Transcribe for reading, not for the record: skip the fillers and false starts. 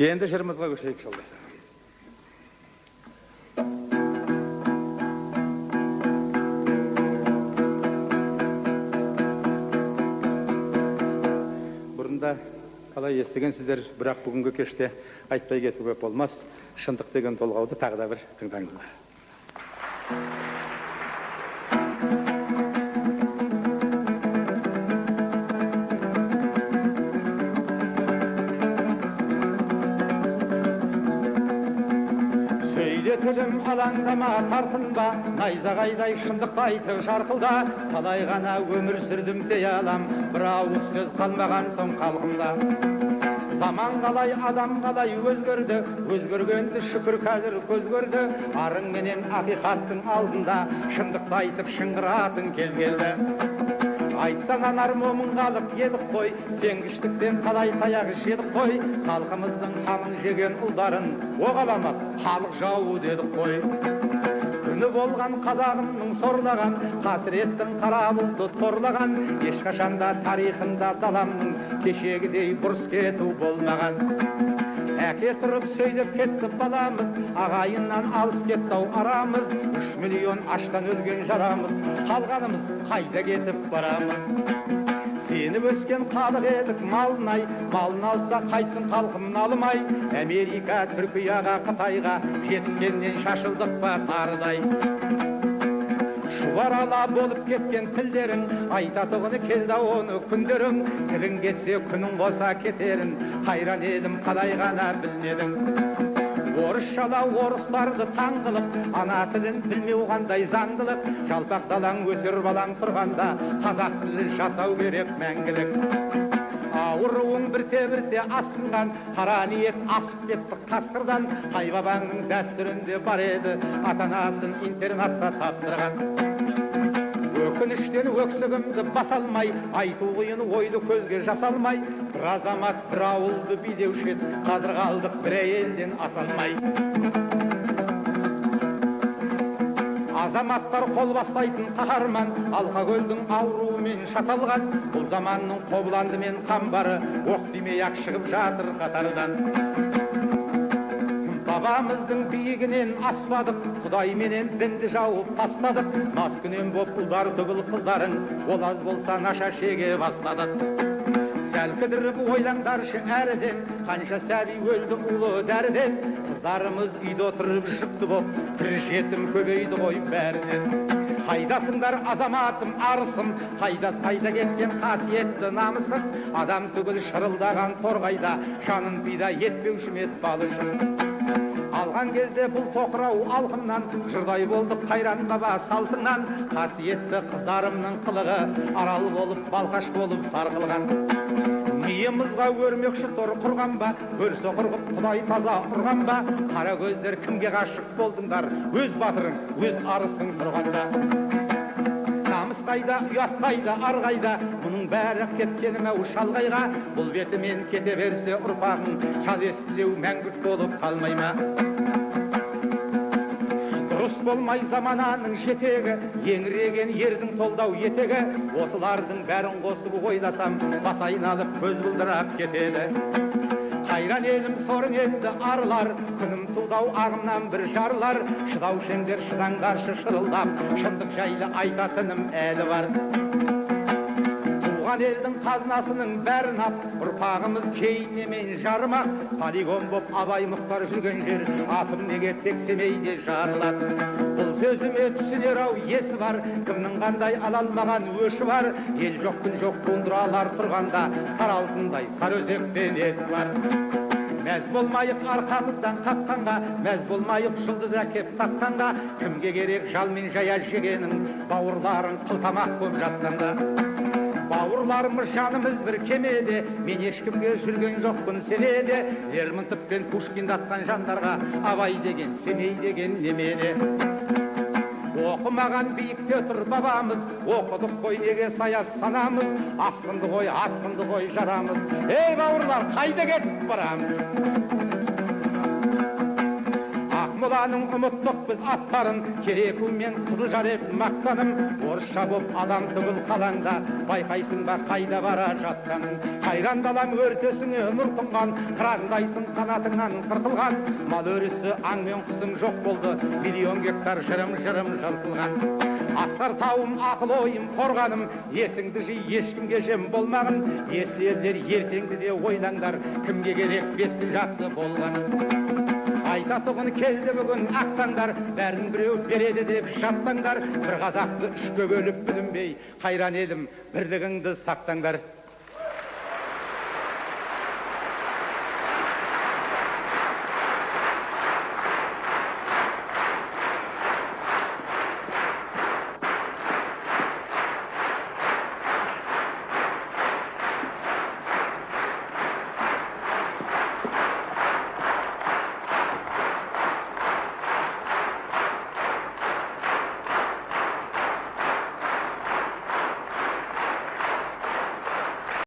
Енді жырымызға көшейік жолдастар. Бұрында қалай естігенсіздер, бірақ бүгінгі кеште айтпай кетуге болмас. Шындық деген толғауды тағы да бір тыңдаңыздар. Сөйлетілім алаңдама, тартынба, найзағайдай шындықты айтып жарқылда. Қалай ғана өмір сүрдім дей алам, бір ауыз сөз қалмаған соң қалғымда. Заман қалай, адам қалай өзгерді, өзгергенді шүкір қазір көз көрді. Арың менен ақиқаттың алдында, шындықты айтып шыңғыратың кез келді. Айтсан анар момын халық едік қой, сенгіштіктен қалай таяғы жедік қой. Халқымыздың қамын жеген ұлдарын оғаламақ халық жауы дедік қой. Күні болған қазағымның сорлаған, қасіреттің қара бұлты торлаған. Ешқашанда тарихында даламның кешегідей бұрыс кету болмаған. Әке тұрып сөйлеп кетті баламыз, ағайыннан алыс кеттау арамыз. 3 миллион аштан өлген жарамыз, қалғанымыз қайда кетіп барамыз. Сеніп өскен халық едік малын-ай, малын алса қайтсын халқын алмай. Америка, Түркияға, Қытайға жетіскеннен шашылдық па тарыдай. Шуарала болып кеткен тілдерін, айтатығыны келді оны күндерін. Тілін кетсе күнін қоса кетерін, қайран едім қалай ғана білмедің. Орысшала орыстарды таң қылып, ана тілін білмеу қандай заңдылық. Жалпақ далаң өсер балаң тұрғанда, қазақ тілін жасау керек мәңгілік. Ауруың бірте-бірте асқынған, қара ниет асып кетті қасқырдан. Қайбабаңның дәстүрінде бар еді, ата-анасын интернатқа тапсырған. Өкініштен өксігімді басалмай, айту қиын ойды көзге жасалмай. Бір азамат бір ауылды билеуші еді, қазір қалдық бір әйелден асалмай. Азаматтар қол бастайтын қаһарман, Алқакөлдің ауруымен шаталған. Бұл заманның қобыланды мен қамбары, оқ демей-ақ шығып жатыр қатардан. Бабамыздың биігінен аспадық, Құдай менен дінді жауып тастадық. Маскүнем боп ұлдар түгіл қыздарың, ол аз болса наша шеге бастадық. Сәл кідіріп ойлаңдаршы әріден, қанша сәби өлді ұлы дәріден. Қыздарымыз үйде отырып жүкті боп, бір жетім көбейді ғой бәрінен. Қайдасыңдар азаматым арысым, қайда кеткен қасиетті намысым. Адам түгіл шырылдаған торғайда, жанын пида етпеуші мет балышым. Алған кезде бұл тоқырау алқымнан, жырдай болдық қайран баба салтыңнан. Қасиетті қыздарымның қылығы, арал болып балқаш болып сарқылған. Миымызға өрмекші тор құрған ба, өр соқырғып Құдай таза ұрған ба. Қара көздер кімге ғашық болдыңдар, өз батырың, өз арысың тұрғанда. Намыс қайда, ұят қайда, ар қайда, мұның бәрі кеткені мәу шалғайға. Бұл бетімен кете берсе ұрпағың, шал естілеу мәңгүрт болып қалмай ма? Дұрыс болмай замананың жетегі, еңіреген ердің толдау етегі. Осылардың бәрін қосып ойласам, бас айналып көз бұлдырап кетеді. Қайран елім сорын енді арылар, күнім тұлдау ағымнан бір жарылар. Шыдау шеңдер шыдаңдаршы шырылдап, шындық жайлы айтатыным әлі бар. Туған елдің қазынасының бәрін ап, ұрпағымыз кейінемен жарымақ. Полигон боп Абай Мұхтар жүрген жер, атым неге тек Семейде жарылады. Бұл сөзіме түсінер-ау есі бар, кімнің қандай алалмаған өші бар. Ел жоқ күн жоқ туындыралар тұрғанда, сар алтындай сар өзектен есі бар. Мәз болмайық арқамыздан қаққанға, мәз болмайық жұлдыз әкеп таққанға. Кімге керек жал мен жая жегенің, бауырларың қылтамақ көп жатқанда. Бауырларымыз жанымыз бір кемеде, мен ешкімге жүрген жоқпын сенеде. Лермонтов пен Пушкинді атқан жандарға, Абай деген, Семей деген немене? Оқымаған биікте тұр бабамыз, оқыдық қой неге саяз санамыз. Асқынды ғой жарамыз, ей бауырлар қайда кетіп барамыз? ақмоланың ұмыттық біз аттарын, кереку мен қызылжар ет мақтаным. Орысша боп адам түгіл қалаңда, байқайсың ба қайда бара жатқанын. Қайран далам өртесіңе нұр тұнған, қырандайсың қанатыңнан қырқылған. Мал өрісі аң мен құсың жоқ болды, миллион гектар жырым-жырым жыртылған. Астар тауым, ақыл ойым, қорғаным, есіңді жи, ешкімге жем болмағын. Еслерлер ертеңді де ойлаңдар, кімге керек бесті жақсы болғанын. Айтатұғын келді бүгін ақтаңдар, бәрін біреу береді деп жаттаңдар. Бір қазақты үшке бөліп бүлінбей, қайран елім, бірлігіңді сақтаңдар.